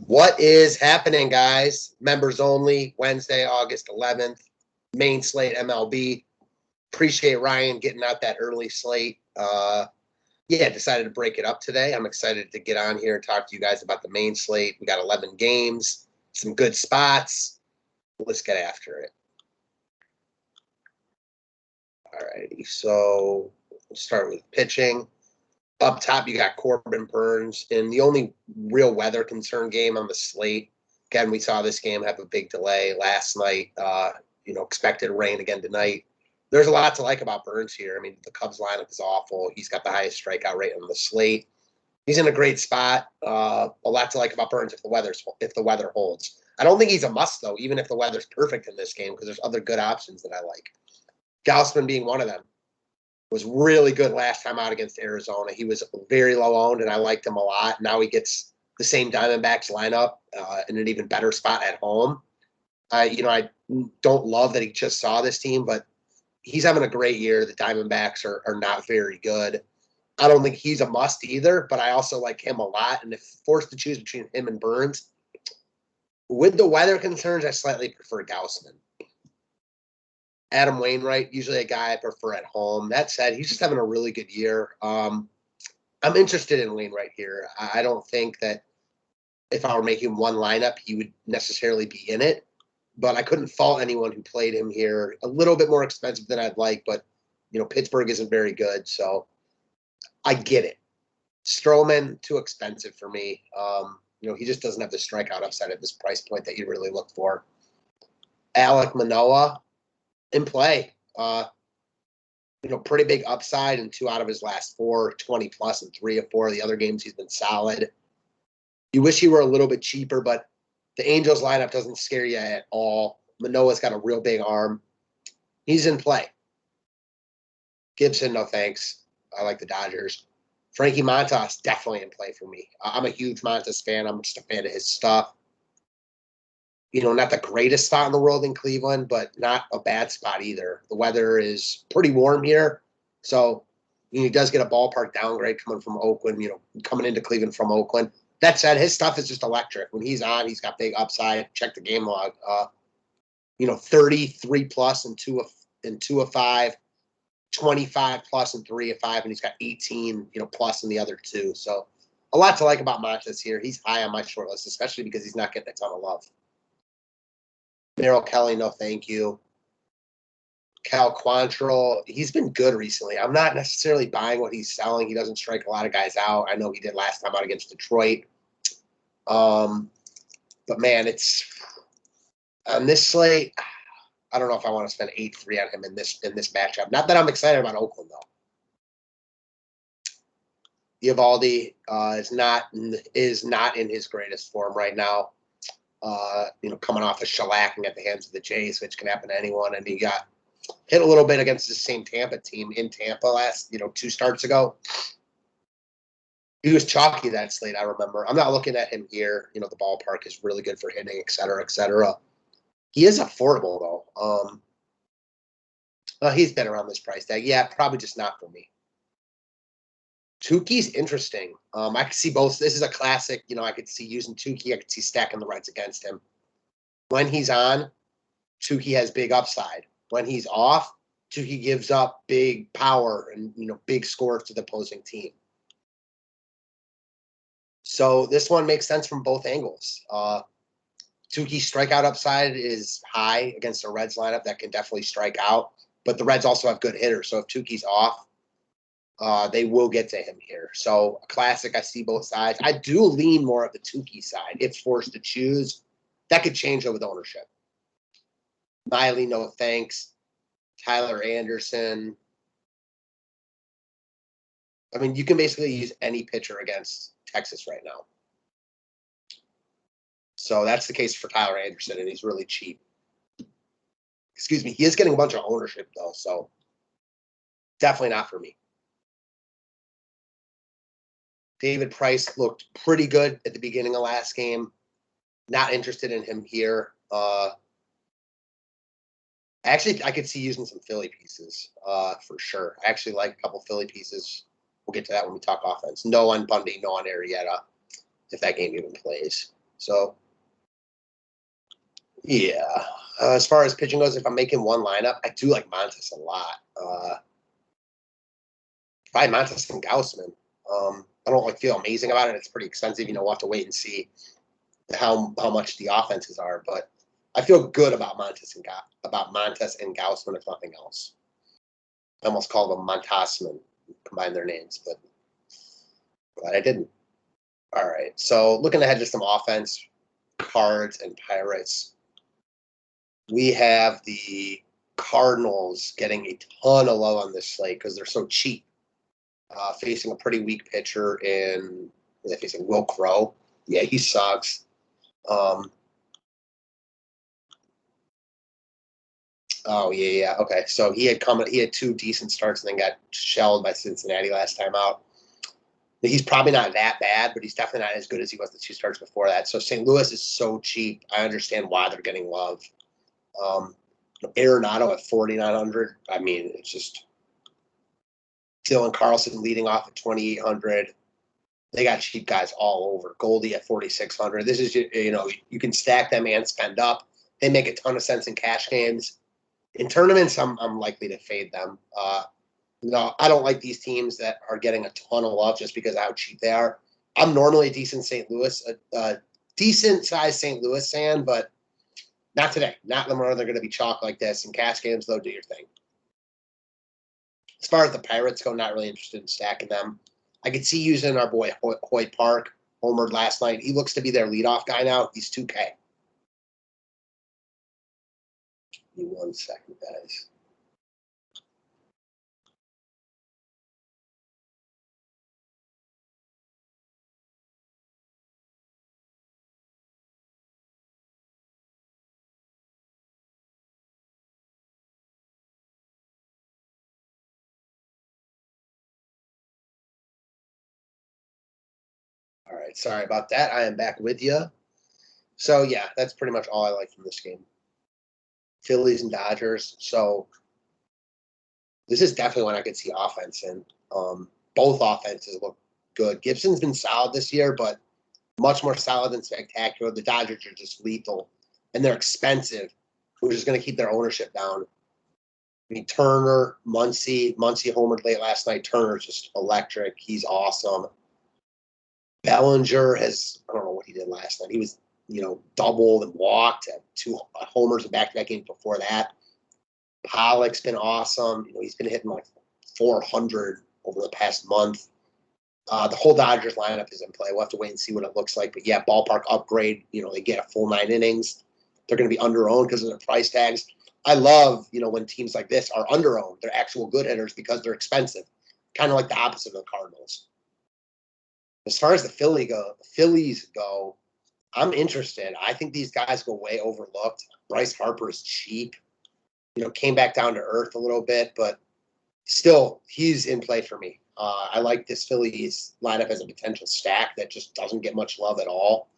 What is happening, guys? Members only, Wednesday, August 11th. Main slate MLB. Appreciate Ryan getting out that early slate. Decided to break it up today. I'm excited to get on here and talk to you guys about the main slate. We got 11 games, some good spots. Let's get after it. All righty, so we'll start with pitching. Up top, you got Corbin Burns in the only real weather concern game on the slate. Again, we saw this game have a big delay last night. Expected rain again tonight. There's a lot to like about Burns here. I mean, the Cubs lineup is awful. He's got the highest strikeout rate on the slate. He's in a great spot. A lot to like about Burns if the weather holds. I don't think he's a must though, even if the weather's perfect in this game, because there's other good options that I like. Gausman being one of them. Was really good last time out against Arizona. He was very low owned, and I liked him a lot. Now he gets the same Diamondbacks lineup in an even better spot at home. I don't love that he just saw this team, but he's having a great year. The Diamondbacks are not very good. I don't think he's a must either, but I also like him a lot. And if forced to choose between him and Burns, with the weather concerns, I slightly prefer Gausman. Adam Wainwright, usually a guy I prefer at home. That said, he's just having a really good year. I'm interested in Wainwright here. I don't think that if I were making one lineup, he would necessarily be in it. But I couldn't fault anyone who played him here. A little bit more expensive than I'd like, but, Pittsburgh isn't very good, so I get it. Stroman, too expensive for me. He just doesn't have the strikeout upside at this price point that you really look for. Alek Manoah, in play. Pretty big upside in 2 out of his last 4, 20 plus in 3 of 4 of the other games. He's been solid. You wish he were a little bit cheaper, but the Angels lineup doesn't scare you at all. Manoah's got a real big arm. He's in play. Gibson, no thanks. I like the Dodgers. Frankie Montas, definitely in play for me. I'm a huge Montas fan. I'm just a fan of his stuff. Not the greatest spot in the world in Cleveland, but not a bad spot either. The weather is pretty warm here. So, he does get a ballpark downgrade coming from Oakland, coming into Cleveland from Oakland. That said, his stuff is just electric. When he's on, he's got big upside. Check the game log. 33 plus in 2 of 5, 25 plus in 3 of 5, and he's got 18, plus in the other 2. So, a lot to like about Montas here. He's high on my short list, especially because he's not getting a ton of love. Merrill Kelly, no thank you. Cal Quantrill, he's been good recently. I'm not necessarily buying what he's selling. He doesn't strike a lot of guys out. I know he did last time out against Detroit. But man, it's on this slate. I don't know if I want to spend 8-3 on him in this matchup. Not that I'm excited about Oakland though. Eovaldi is not in his greatest form right now. Coming off a shellacking at the hands of the Jays, which can happen to anyone. And he got hit a little bit against the same Tampa team in Tampa last, 2 starts ago. He was chalky that slate, I remember. I'm not looking at him here. The ballpark is really good for hitting, et cetera, et cetera. He is affordable, though. He's been around this price tag. Yeah, probably just not for me. Tukey's interesting. I could see both. This is a classic. I could see using Tukey. I could see stacking the Reds against him. When he's on, Tukey has big upside. When he's off, Tukey gives up big power and big scores to the opposing team. So this one makes sense from both angles. Tukey's strikeout upside is high against a Reds lineup that can definitely strike out, but the Reds also have good hitters. So if Tukey's off, they will get to him here. So a classic, I see both sides. I do lean more of the Tukey side. If forced to choose, that could change over the ownership. Miley, no thanks. Tyler Anderson. I mean, you can basically use any pitcher against Texas right now. So that's the case for Tyler Anderson, and he's really cheap. Excuse me. He is getting a bunch of ownership, though, so definitely not for me. David Price looked pretty good at the beginning of last game. Not interested in him here. Actually, I could see using some Philly pieces for sure. I actually like a couple Philly pieces. We'll get to that when we talk offense. No on Bundy, no on Arrieta, if that game even plays. So, yeah. As far as pitching goes, if I'm making one lineup, I do like Montes a lot. Probably Montes and Gaussman. I don't feel amazing about it. It's pretty expensive. We'll have to wait and see how much the offenses are. But I feel good about Montes and Gaussman, if nothing else. I almost called them Montasman, combine their names, but glad I didn't. All right. So looking ahead to some offense, Cards and Pirates. We have the Cardinals getting a ton of love on this slate because they're so cheap. Facing a pretty weak pitcher in facing Will Crow. Yeah, he sucks. Oh yeah. Okay, so he had two decent starts and then got shelled by Cincinnati last time out. He's probably not that bad, but he's definitely not as good as he was the two starts before that. So St. Louis is so cheap. I understand why they're getting love. Arenado at 4,900. I mean, it's just Dylan Carlson leading off at 2,800. They got cheap guys all over. Goldie at 4,600. This is, you can stack them and spend up. They make a ton of sense in cash games. In tournaments, I'm likely to fade them. I don't like these teams that are getting a ton of love just because of how cheap they are. I'm normally a decent decent-sized St. Louis fan, but not today. Not tomorrow. They're going to be chalk like this. In cash games, though, do your thing. As far as the Pirates go, not really interested in stacking them. I could see using our boy Hoyt Park, homered last night. He looks to be their leadoff guy now. He's 2K. Give me 1 second, guys. All right, sorry about that. I am back with you. So, yeah, that's pretty much all I like from this game. Phillies and Dodgers. So, this is definitely when I could see offense in. Both offenses look good. Gibson's been solid this year, but much more solid than spectacular. The Dodgers are just lethal, and they're expensive, which is going to keep their ownership down. I mean, Turner, Muncy homered late last night. Turner's just electric. He's awesome. Bellinger I don't know what he did last night. He was, doubled and walked, had 2 homers in back-to-back games before that. Pollock's been awesome. He's been hitting like 400 over the past month. The whole Dodgers lineup is in play. We'll have to wait and see what it looks like. But yeah, ballpark upgrade. They get a full 9 innings. They're going to be under-owned because of their price tags. I love, when teams like this are under-owned. They're actual good hitters because they're expensive. Kind of like the opposite of the Cardinals. As far as the Phillies go, I'm interested. I think these guys go way overlooked. Bryce Harper is cheap. Came back down to earth a little bit, but still, he's in play for me. I like this Phillies lineup as a potential stack that just doesn't get much love at all.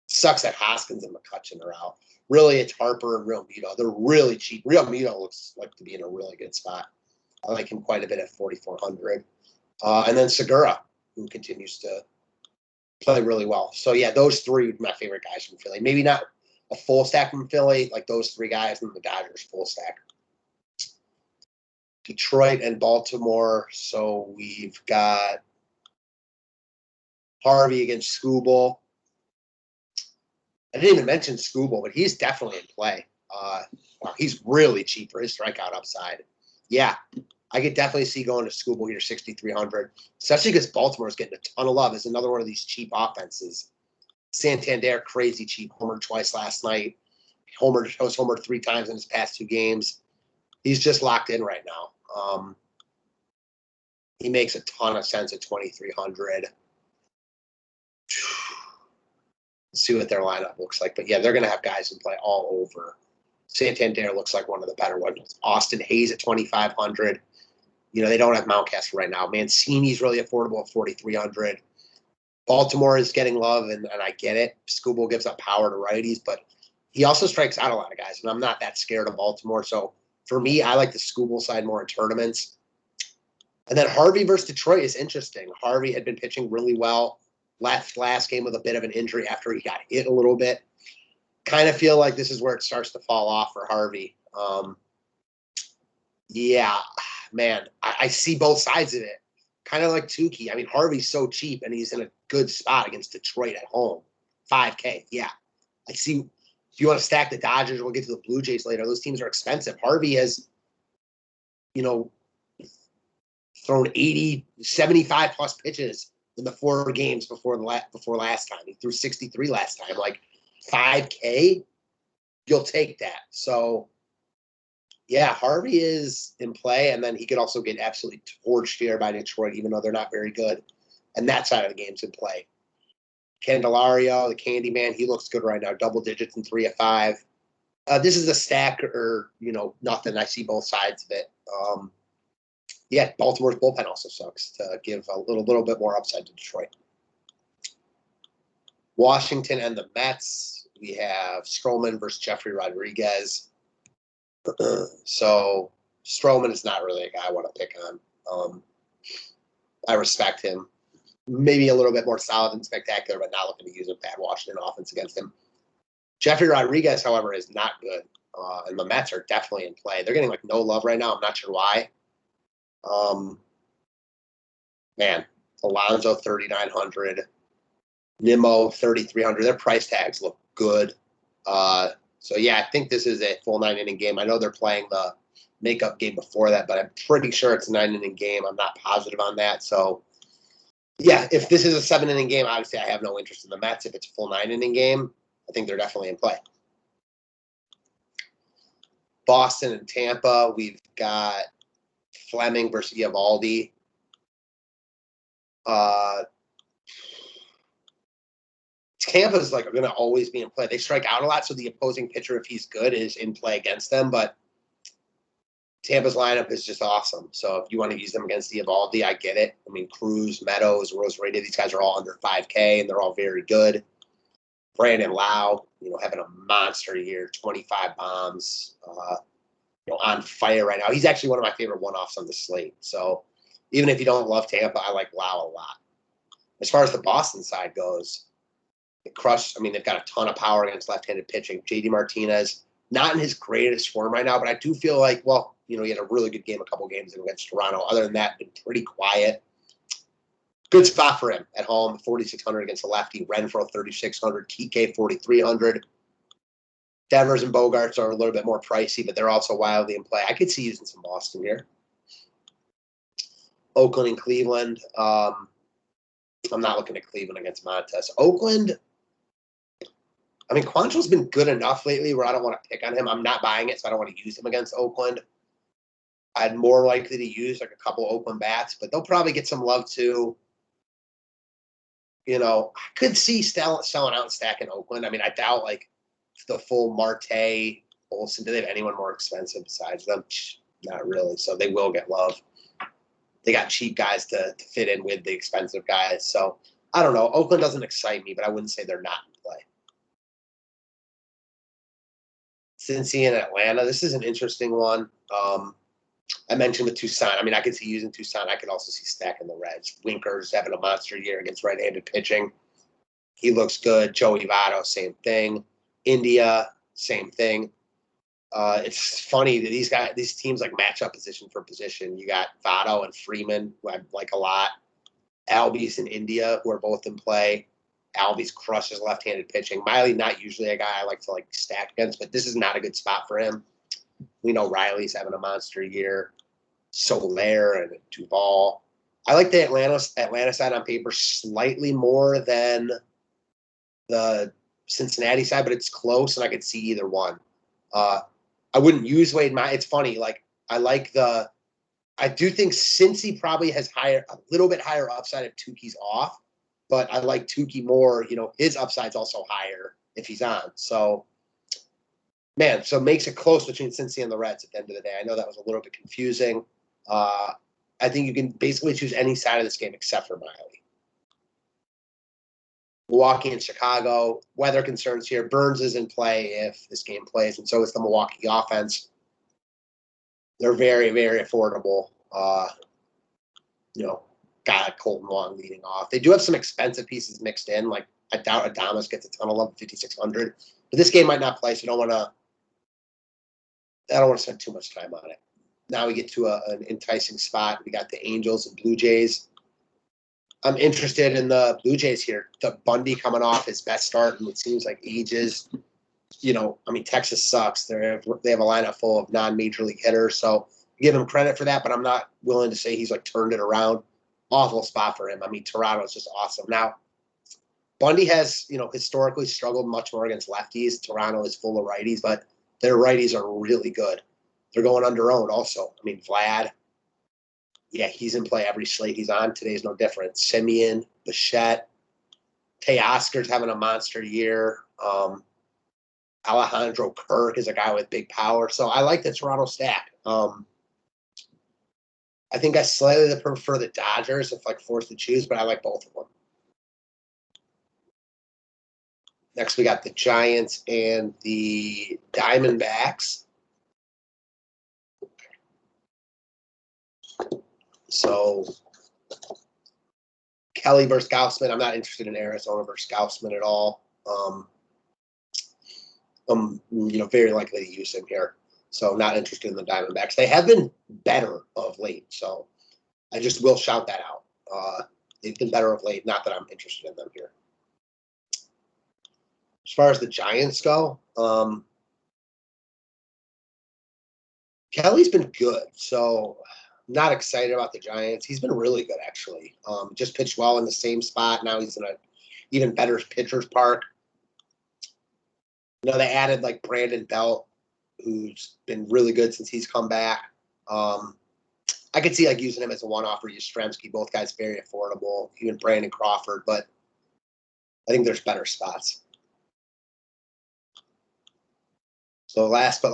Sucks that Hoskins and McCutchen are out. Really, it's Harper and Realmuto. They're really cheap. Realmuto looks like to be in a really good spot. I like him quite a bit at 4,400. And then Segura, who continues to play really well. So, yeah, those three are my favorite guys from Philly. Maybe not a full stack from Philly, like those 3 guys, and the Dodgers full stack. Detroit and Baltimore. So we've got Harvey against Skubal. I didn't even mention Skubal, but he's definitely in play. He's really cheap for his strikeout upside. Yeah, I could definitely see going to Skubal here, 6,300, especially because Baltimore is getting a ton of love. It's another one of these cheap offenses. Santander, crazy cheap, homered twice last night. Homered 3 times in his past 2 games. He's just locked in right now. He makes a ton of sense at 2,300. Let's see what their lineup looks like. But, yeah, they're going to have guys in play all over. Santander looks like one of the better ones. Austin Hayes at 2,500. They don't have Mountcastle right now. Mancini's really affordable at 4,300. Baltimore is getting love, and I get it. Skubal gives up power to righties, but he also strikes out a lot of guys, and I'm not that scared of Baltimore. So, for me, I like the Skubal side more in tournaments. And then Harvey versus Detroit is interesting. Harvey had been pitching really well. left last game with a bit of an injury after he got hit a little bit. Kind of feel like this is where it starts to fall off for Harvey. Yeah, man, I see both sides of it. Kind of like Tukey. I mean, Harvey's so cheap, and he's in a good spot against Detroit at home. 5K, yeah. I see. If you want to stack the Dodgers, we'll get to the Blue Jays later. Those teams are expensive. Harvey has, thrown 80, 75 plus pitches in the 4 games before last time. He threw 63 last time. Like 5K, you'll take that. So, yeah, Harvey is in play, and then he could also get absolutely torched here by Detroit, even though they're not very good. And that side of the game's in play. Candelario, the Candyman, he looks good right now. Double digits in 3 of 5. This is a stack or, nothing. I see both sides of it. Yeah, Baltimore's bullpen also sucks to give a little bit more upside to Detroit. Washington and the Mets, we have Stroman versus Jeffrey Rodriguez. So Stroman is not really a guy I want to pick on. I respect him. Maybe a little bit more solid and spectacular, but not looking to use a bad Washington offense against him. Jeffrey Rodriguez, however, is not good. And the Mets are definitely in play. They're getting no love right now. I'm not sure why. Man, Alonso 3,900, Nimmo 3,300. Their price tags look good. So yeah, I think this is a full 9-inning game. I know they're playing the makeup game before that, but I'm pretty sure it's a 9-inning game. I'm not positive on that. So yeah, if this is a 7-inning game, obviously I have no interest in the Mets. If it's a full 9-inning game, I think they're definitely in play. Boston and Tampa, we've got Fleming versus Eovaldi. Tampa's going to always be in play. They strike out a lot, so the opposing pitcher, if he's good, is in play against them. But Tampa's lineup is just awesome. So if you want to use them against Eovaldi, I get it. I mean, Cruz, Meadows, Rosarita, these guys are all under 5K, and they're all very good. Brandon Lau, having a monster year, 25 bombs, on fire right now. He's actually one of my favorite one-offs on the slate. So even if you don't love Tampa, I like Lau a lot. As far as the Boston side goes, they've got a ton of power against left-handed pitching. JD Martinez, not in his greatest form right now, but I do feel like, he had a really good game a couple games against Toronto. Other than that, been pretty quiet. Good spot for him at home, 4,600 against the lefty. Renfroe, 3,600. Kike, 4,300. Devers and Bogarts are a little bit more pricey, but they're also wildly in play. I could see using some Boston here. Oakland and Cleveland. I'm not looking at Cleveland against Montes. Oakland, Quantrill's been good enough lately where I don't want to pick on him. I'm not buying it, so I don't want to use him against Oakland. I'd more likely to use a couple Oakland bats, but they'll probably get some love too. I could see selling out and stacking Oakland. I doubt the full Marte, Olsen. Do they have anyone more expensive besides them? Not really. So they will get love. They got cheap guys to fit in with the expensive guys. So I don't know. Oakland doesn't excite me, but I wouldn't say they're not in play. Cincy and Atlanta. This is an interesting one. I mentioned with Tucson. I could see using Tucson. I could also see stacking the Reds. Winker's having a monster year against right-handed pitching. He looks good. Joey Votto, same thing. India, same thing. It's funny that these teams match up position for position. You got Votto and Freeman, who I like a lot. Albies and India, who are both in play. Albies crushes left-handed pitching. Miley, not usually a guy I like to stack against, but this is not a good spot for him. We know Riley's having a monster year. Soler and Duvall. I like the Atlanta side on paper slightly more than the Cincinnati side, but it's close, and I could see either one. I wouldn't use Wade. It's funny. I do think Cincy probably has a little bit higher upside if Tukey's off, but I like Tukey more. His upside's also higher if he's on. So, man, so it makes it close between Cincy and the Reds at the end of the day. I know that was a little bit confusing. I think you can basically choose any side of this game except for Miley. Milwaukee and Chicago. Weather concerns here. Burns is in play if this game plays, and so is the Milwaukee offense. They're very, very affordable. Got guy like Colton Wong leading off. They do have some expensive pieces mixed in. Like, I doubt Adames gets a ton of love, 5,600. But this game might not play, so I don't want to spend too much time on it. Now we get to an enticing spot. We got the Angels and Blue Jays. I'm interested in the Blue Jays here. The Bundy coming off his best start in what seems like ages. Texas sucks. They have a lineup full of non-major league hitters, so give him credit for that, but I'm not willing to say he's like turned it around. Awful spot for him. Toronto is just awesome. Now, Bundy has, historically struggled much more against lefties. Toronto is full of righties, but their righties are really good. They're going under owned also. Vlad, yeah, he's in play every slate he's on. Today's no different. Simeon, Bichette, Teoscar's having a monster year. Alejandro Kirk is a guy with big power. So I like the Toronto stack. I think I slightly prefer the Dodgers if forced to choose, but I like both of them. Next, we got the Giants and the Diamondbacks. So Kelly versus Gausman. I'm not interested in Arizona versus Gausman at all. I'm very likely to use him here. So not interested in the Diamondbacks. They have been better of late, so I just will shout that out. They've been better of late. Not that I'm interested in them here. As far as the Giants go, Kelly's been good, so not excited about the Giants. He's been really good, actually. Just pitched well in the same spot. Now he's in an even better pitcher's park. They added Brandon Belt, who's been really good since he's come back. I could see using him as a one-off or Yastrzemski. Both guys very affordable. Even Brandon Crawford, but I think there's better spots. So last but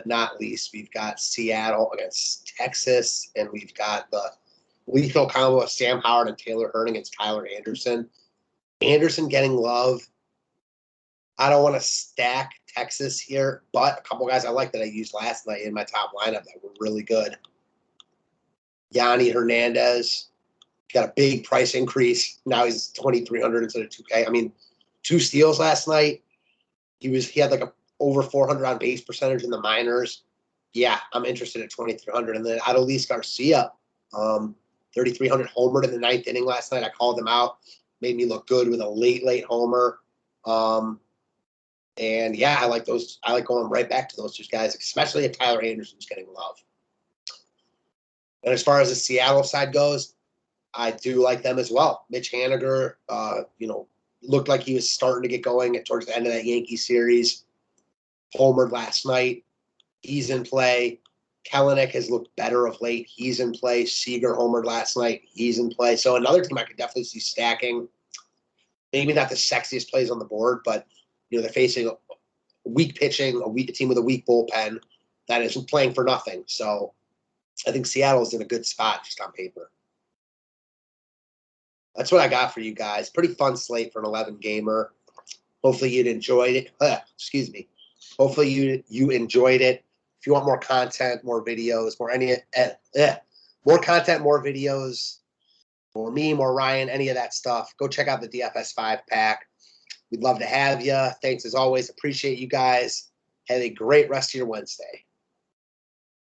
not least, we've got Seattle against Texas, and we've got the lethal combo of Sam Howard and Taylor Hearn against Tyler Anderson. Anderson getting love. I don't want to stack Texas here, but a couple guys I like that I used last night in my top lineup that were really good. Yanni Hernandez got a big price increase. Now he's 2,300 instead of 2K. 2 steals last night. He had a over 400 on base percentage in the minors. Yeah, I'm interested at 2,300. And then Adolis Garcia, 3,300 homered in the 9th inning last night. I called him out. Made me look good with a late homer. And yeah, I like those. I like going right back to those 2 guys, especially if Tyler Anderson's getting love. And as far as the Seattle side goes, I do like them as well. Mitch Haniger, looked like he was starting to get going towards the end of that Yankee series. Homered last night. He's in play. Kelenic has looked better of late. He's in play. Seager homered last night. He's in play. So another team I could definitely see stacking. Maybe not the sexiest plays on the board, but they're facing weak pitching, a team with a weak bullpen that isn't playing for nothing. So I think Seattle's in a good spot just on paper. That's what I got for you guys. Pretty fun slate for an 11-gamer. Hopefully you'd enjoyed it. Excuse me. Hopefully you enjoyed it. If you want more content, more videos, more content, more videos, more me, more Ryan, any of that stuff, go check out the DFS 5-pack. We'd love to have you. Thanks as always. Appreciate you guys. Have a great rest of your Wednesday.